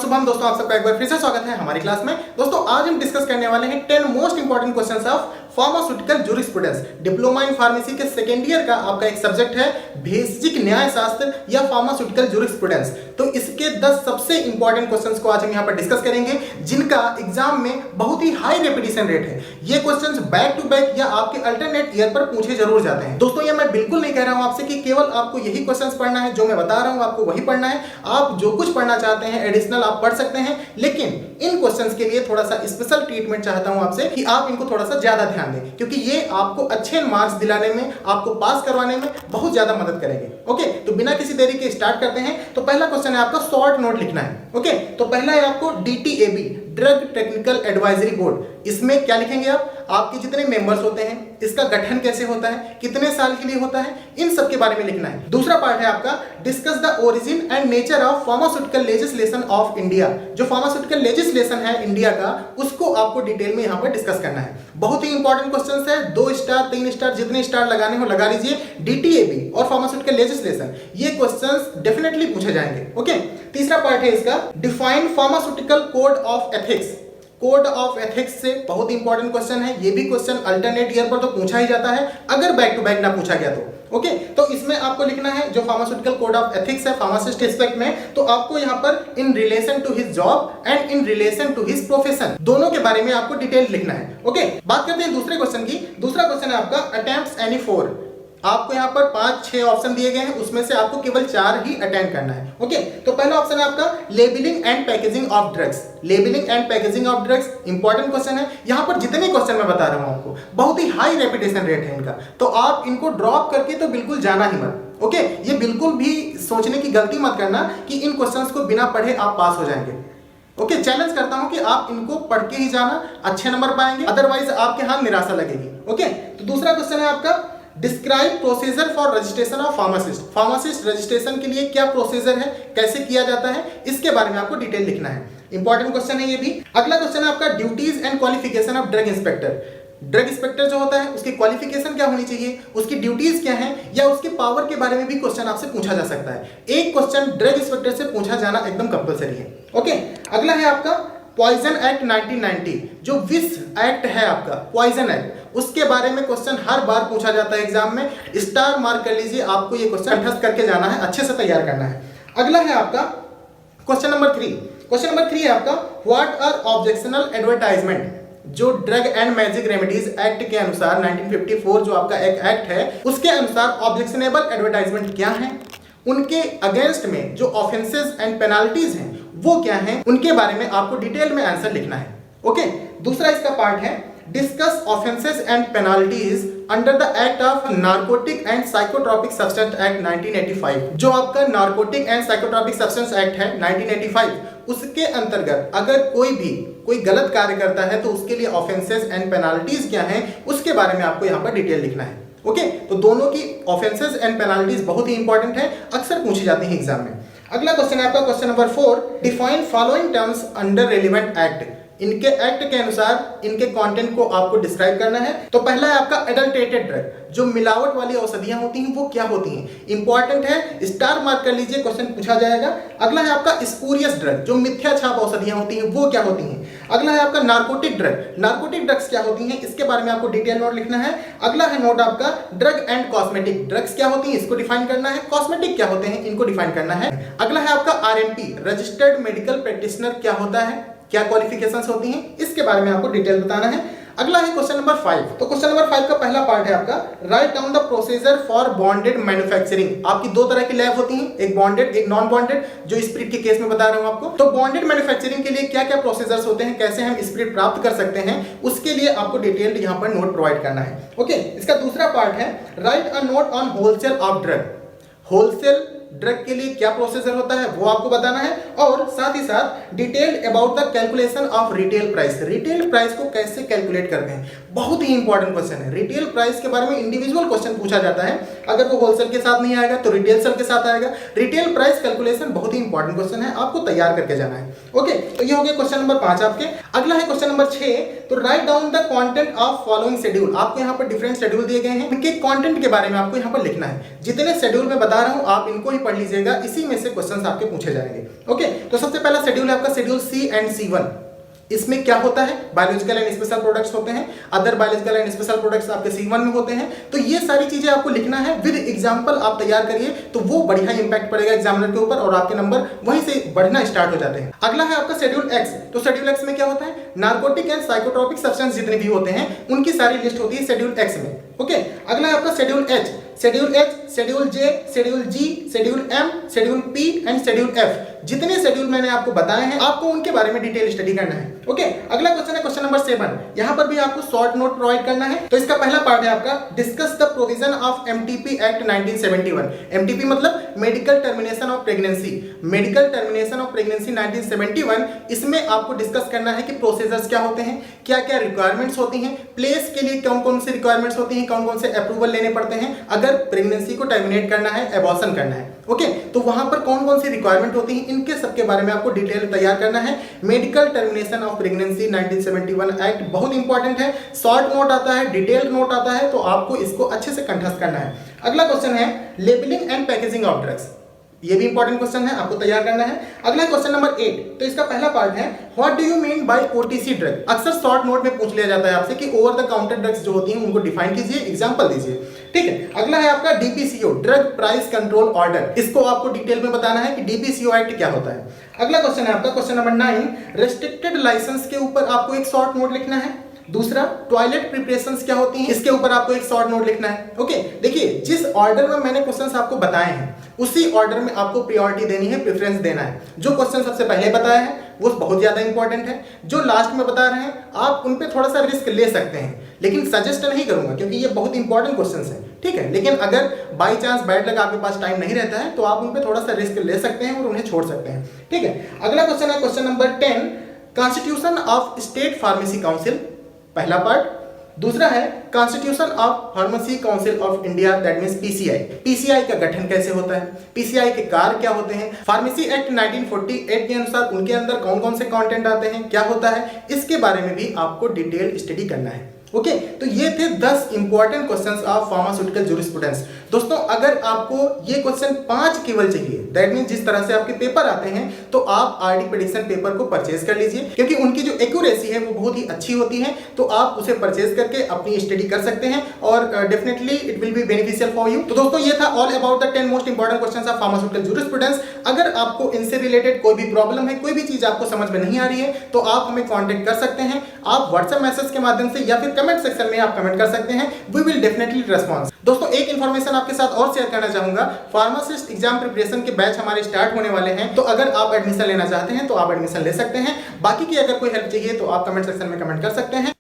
शुभम दोस्तों, आप सबका एक बार फिर से स्वागत है हमारी क्लास में। दोस्तों आज हम डिस्कस करने वाले हैं 10 most important questions of pharmaceutical jurisprudence. Diploma in pharmacy के सेकेंड ईयर का आपका एक सब्जेक्ट है बेसिक न्याय शास्त्र या फार्मास्यूटिकल जूरिस्प्रूडेंस। तो इसके 10 सबसे इंपॉर्टेंट क्वेश्चंस को आज हम यहाँ पर डिस्कस करेंगे, जिनका एग्जाम में बहुत ही हाई रेपिटेशन रेट है। ये क्वेश्चंस बैक टू बैक या आपके अल्टरनेट ईयर पर पूछे जरूर जाते हैं। दोस्तों ये मैं बिल्कुल नहीं कह रहा हूँ आपसे कि केवल आपको यही क्वेश्चंस पढ़ना है, जो मैं बता रहा हूँ आपको वही पढ़ना है। आप जो कुछ पढ़ना चाहते हैं एडिशनल आप पढ़ सकते हैं, लेकिन इन क्वेश्चंस के लिए थोड़ा सा स्पेशल ट्रीटमेंट चाहता हूं आपसे कि आप इनको थोड़ा सा ज्यादा ध्यान दें, क्योंकि ये आपको अच्छे मार्क्स दिलाने में, आपको पास करवाने में बहुत ज्यादा मदद करेंगे। ओके, तो बिना किसी देरी के स्टार्ट करते हैं। तो पहला क्वेश्चन है आपका शॉर्ट नोट लिखना है। ओके, तो पहला है आपको DTAB, drug technical advisory board. इसमें क्या लिखेंगे आप? आपके जितने मेंबर्स होते हैं, इसका गठन कैसे होता है, कितने साल के लिए होता है, इन सब के बारे में लिखना है। दूसरा पार्ट है आपका discuss the origin and nature of pharmaceutical legislation of India. जो फार्मास्यूटिकल लेजिस्लेशन है इंडिया का, उसको आपको डिटेल में यहाँ पर डिस्कस करना है। बहुत ही इंपॉर्टेंट क्वेश्चन है, 2 स्टार 3 स्टार जितने स्टार लगाने हो लगा लीजिए। DTAB और फार्मास्यूटिकल लेजिस्लेशन, ये क्वेश्चंस डेफिनेटली पूछे जाएंगे। ओके, तीसरा पार्ट है इसका define pharmaceutical code of ethics. Code of ethics से बहुत इंपॉर्टेंट क्वेश्चन है। ये भी क्वेश्चन अल्टरनेट ईयर पर तो पूछा ही जाता है, अगर बैक टू बैक ना पूछा गया तो। ओके, तो इसमें आपको लिखना है जो फार्मास्यूटिकल कोड ऑफ एथिक्स है फार्मासिस्ट एस्पेक्ट में, तो आपको यहाँ पर in relation to his job and in relation to his profession, दोनों के बारे में आपको डिटेल लिखना है। ओके, बात करते हैं दूसरे क्वेश्चन की। दूसरा क्वेश्चन है आपका अटेम्प्ट्स एनी 4। आपको यहाँ पर 5-6 ऑप्शन दिए गए हैं, उसमें से आपको केवल 4 ही अटेंड करना है। ओके, तो पहला ऑप्शन है आपका labelling and packaging of drugs. Labelling and packaging of drugs important question है। यहाँ पर जितने क्वेश्चन मैं बता रहा हूँ आपको, बहुत ही हाई रेपिटेशन रेट है इनका, तो आप इनको ड्रॉप करके तो बिल्कुल जाना ही मत। ओके, ये बिल्कुल भी सोचने की गलती मत करना कि इन क्वेश्चंस को बिना पढ़े आप पास हो जाएंगे। ओके, चैलेंज करता हूं कि आप इनको पढ़ के ही जाना, अच्छे नंबर पाएंगे, अदरवाइज आपके हाथ निराशा लगेगी। ओके, तो दूसरा क्वेश्चन है आपका describe procedure for registration of pharmacist. Pharmacist registration के लिए क्या प्रोसीजर है, कैसे किया जाता है, इसके बारे में आपको डिटेल लिखना है। इंपॉर्टेंट क्वेश्चन है ये भी। अगला क्वेश्चन है आपका duties and qualification of drug inspector. Drug inspector जो होता है उसकी क्वालिफिकेशन क्या होनी चाहिए, उसकी ड्यूटीज क्या है, या उसके पावर के बारे में भी क्वेश्चन आपसे पूछा जा सकता है। एक क्वेश्चन ड्रग इंस्पेक्टर से पूछा जाना एकदम कंपलसरी है। ओके, अगला है आपका पॉइजन एक्ट 1990, जो विष एक्ट है आपका, पॉइजन एक्ट, उसके बारे में क्वेश्चन हर बार पूछा जाता है एग्जाम में। स्टार मार्क कर लीजिए, आपको ये क्वेश्चन कंठस्थ करके जाना है, अच्छे से तैयार करना है। अगला है आपका क्वेश्चन नंबर 3। क्वेश्चन नंबर 3 है आपका व्हाट आर ऑब्जेक्शनल एडवर्टाइजमेंट। जो drug and magic remedies act के अनुसार 1954 जो आपका एक एक्ट है, उसके अनुसार ऑब्जेक्शनेबल एडवर्टाइजमेंट क्या है, उनके अगेंस्ट में जो ऑफेंसेस एंड पेनाल्टीज हैं वो क्या हैं, उनके बारे में आपको डिटेल में आंसर लिखना है। ओके, दूसरा इसका पार्ट है discuss offences and penalties under the act of narcotic and psychotropic substance act 1985। जो आपका narcotic and psychotropic substance act है 1985, उसके अंतर्गत अगर कोई गलत कार्य करता है तो उसके लिए ऑफेंसेस एंड पेनाल्टीज क्या हैं, उसके बारे में आपको यहाँ पर डिटेल लिखना है। ओके, तो दोनों की ऑफेंसेस एंड पेनाल्टीज बहुत ही इंपॉर्टेंट है, अक्सर पूछी जाती है एग्जाम में। अगला क्वेश्चन है आपका question number 4 define following terms under relevant act. इनके एक्ट के अनुसार इनके कंटेंट को आपको डिस्क्राइब करना है। तो पहला है आपका एडल्टेटेड ड्रग, जो मिलावट वाली औषधियां होती हैं वो क्या होती हैं, इंपॉर्टेंट है, स्टार मार्क कर लीजिए, क्वेश्चन पूछा जाएगा। अगला है आपका स्पूरियस ड्रग, जो मिथ्या छाप औषधियां होती हैं वो क्या होती हैं। अगला है आपका नार्कोटिक ड्रग, नार्कोटिक ड्रग्स क्या होती हैं, इसके बारे में आपको डिटेल नोट लिखना है। अगला है नोट आपका ड्रग एंड कॉस्मेटिक, ड्रग्स क्या होती हैं इसको डिफाइन करना है, कॉस्मेटिक क्या होते हैं इनको डिफाइन करना है। अगला है आपका RMP, रजिस्टर्ड मेडिकल प्रैक्टिशनर क्या होता है, क्या क्वालिफिकेशंस होती हैं, इसके बारे में आपको डिटेल बताना है। अगला है क्वेश्चन नंबर 5। तो क्वेश्चन नंबर 5 का पहला पार्ट है आपका write down the procedure for bonded manufacturing. आपकी 2 तरह की लैब होती हैं, एक बॉन्डेड एक नॉन बॉन्डेड, जो स्पिरिट के केस में बता रहा हूं आपको। तो बॉन्डेड मैन्युफैक्चरिंग के लिए क्या क्या प्रोसीजर्स होते हैं, कैसे हम स्पिरिट प्राप्त कर सकते हैं, उसके लिए आपको डिटेल्ड यहाँ पर नोट प्रोवाइड करना है। ओके, इसका दूसरा पार्ट है right a note on wholesale of drug. Wholesale drug के लिए क्या प्रोसीजर होता है वो आपको बताना है, और साथ ही साथ detailed about the calculation of retail price. Retail price को कैसे कैलकुलेट करते हैं, बहुत ही इंपॉर्टेंट क्वेश्चन है। रिटेल प्राइस के बारे में इंडिविजुअल क्वेश्चन पूछा जाता है, अगर वो होलसेल के साथ नहीं आएगा तो रिटेल सेल के साथ आएगा। रिटेल प्राइस कैलकुलेशन बहुत ही इंपॉर्टेंट क्वेश्चन है, आपको तैयार करके जाना है। ओके, तो ये हो गया क्वेश्चन नंबर 5 आपके। अगला है क्वेश्चन नंबर 6 तो write down the content of following schedule. आपको यहाँ पर डिफरेंट शेड्यूल दिए गए हैं, उनके कंटेंट के बारे में आपको यहाँ पर लिखना है। जितने शेड्यूल मैं बता रहा हूँ आप इनको ही पढ़ लीजिएगा, इसी में से क्वेश्चंस आपके पूछे जाएंगे। ओके, तो सबसे पहला शेड्यूल है आपका शेड्यूल सी एंड C1। इसमें क्या होता है, बायोलॉजिकल एंड स्पेशल प्रोडक्ट्स होते हैं, other biological and special products आपके C1 में होते हैं। तो ये सारी चीजें आपको लिखना है, विद एग्जांपल आप तैयार करिए तो वो बढ़िया इंपैक्ट पड़ेगा एग्जामिनर के ऊपर और आपके नंबर वहीं से बढ़ना स्टार्ट हो जाते हैं। अगला है आपका शेड्यूल एक्स। तो शेड्यूल एक्स में क्या होता है, नार्कोटिक एंड साइकोट्रोपिक सब्सटेंस जितने भी होते हैं उनकी सारी लिस्ट होती है शेड्यूल एक्स में। ओके, अगला है आपका schedule H. Schedule H, schedule J, schedule G, schedule M, schedule P and schedule F, जितने शेड्यूल मैंने आपको बताए हैं आपको उनके बारे में डिटेल स्टडी करना है। ओके, अगला क्वेश्चन है क्वेश्चन नंबर 7। यहां पर भी आपको शॉर्ट नोट प्रोवाइड करना है। तो इसका पहला पार्ट है आपका discuss the provision of MTP act 1971। MTP मतलब medical termination of pregnancy. Medical termination of pregnancy 1971, इसमें आपको डिस्कस करना है कि प्रोसीजर्स क्या होते हैं, क्या क्या रिक्वायरमेंट्स होती हैं, प्लेस के लिए कौन कौन से रिक्वायरमेंट्स होती हैं, कौन कौन से अप्रूवल लेने पड़ते हैं अगर प्रेगनेंसी को टर्मिनेट करना है, एबॉर्शन करना है। ओके, तो वहां पर कौन कौन सी रिक्वायरमेंट होती हैं, इनके सबके बारे में आपको डिटेल तैयार करना है। Medical termination of pregnancy 1971 act बहुत इंपॉर्टेंट है। शॉर्ट नोट आता है, डिटेल्ड नोट आता है, तो आपको इसको अच्छे से कंठस्थ करना है। अगला क्वेश्चन है labelling and packaging of drugs. ये भी इंपॉर्टेंट क्वेश्चन है, आपको तैयार करना है। अगला क्वेश्चन नंबर 8। तो इसका पहला पार्ट है what do you mean by OTC drug. अक्सर शॉर्ट नोट में पूछ लिया जाता है आपसे कि ओवर द काउंटर ड्रग्स जो होती हैं उनको डिफाइन कीजिए, एग्जांपल दीजिए। ठीक है, अगला है आपका DPCO, drug price control order. इसको आपको डिटेल में बताना है कि डीपीसीओ एक्ट क्या होता है। अगला क्वेश्चन है आपका क्वेश्चन नंबर 9। रेस्ट्रिक्टेड लाइसेंस के ऊपर आपको एक शॉर्ट नोट लिखना है। दूसरा, टॉयलेट प्रिपरेशंस क्या होती हैं, इसके ऊपर आपको एक शॉर्ट नोट लिखना है। ओके, देखिए जिस ऑर्डर में मैंने क्वेश्चंस आपको बताए हैं उसी ऑर्डर में आपको प्रायोरिटी देनी है, प्रेफरेंस देना है। जो क्वेश्चन सबसे पहले बताया है वो बहुत ज्यादा इंपॉर्टेंट है, जो लास्ट में बता रहे हैं आप उन पे थोड़ा सा रिस्क ले सकते हैं, लेकिन सजेस्ट नहीं करूंगा क्योंकि ये बहुत इंपॉर्टेंट क्वेश्चंस हैं। ठीक है, लेकिन अगर बाई चांस बैड लक आपके पास टाइम नहीं रहता है तो आप उन पे थोड़ा सा रिस्क ले सकते हैं और उन्हें छोड़ सकते हैं। ठीक है, अगला क्वेश्चन है question number 10। Constitution of state pharmacy council, पहला पार्ट। दूसरा है constitution of pharmacy council of India, that means PCI. PCI का गठन कैसे होता है, पीसीआई के कार्य क्या होते हैं, फार्मेसी एक्ट 1948 के अनुसार उनके अंदर कौन कौन से कंटेंट आते हैं, क्या होता है, इसके बारे में भी आपको डिटेल स्टडी करना है। ओके, तो ये थे 10 important questions of pharmaceutical jurisprudence. दोस्तों अगर आपको ये क्वेश्चन 5 केवल चाहिए, दैट मींस जिस तरह से आपके पेपर आते हैं, तो आप आरडी प्रेडिक्शन पेपर को परचेज कर लीजिए क्योंकि उनकी जो एक्यूरेसी है वो बहुत ही अच्छी होती है। तो आप उसे परचेज करके अपनी स्टडी कर सकते हैं और definitely it will be beneficial for you. तो दोस्तों ये था all about the 10 most important questions of pharmaceutical jurisprudence. अगर आपको इनसे रिलेटेड कोई भी प्रॉब्लम है, कोई भी चीज आपको समझ में नहीं आ रही है, तो आप हमें कॉन्टेक्ट कर सकते हैं। आप व्हाट्सएप मैसेज के माध्यम से या फिर कमेंट सेक्शन में आप कमेंट कर सकते हैं, वी विल डेफिनेटली रिस्पॉन्स। दोस्तों एक इन्फॉर्मेशन आपके साथ और शेयर करना चाहूंगा, फार्मासिस्ट एग्जाम प्रिपरेशन के बैच हमारे स्टार्ट होने वाले हैं, तो अगर आप एडमिशन लेना चाहते हैं तो आप एडमिशन ले सकते हैं। बाकी की अगर कोई हेल्प चाहिए तो आप कमेंट सेक्शन में कमेंट कर सकते हैं।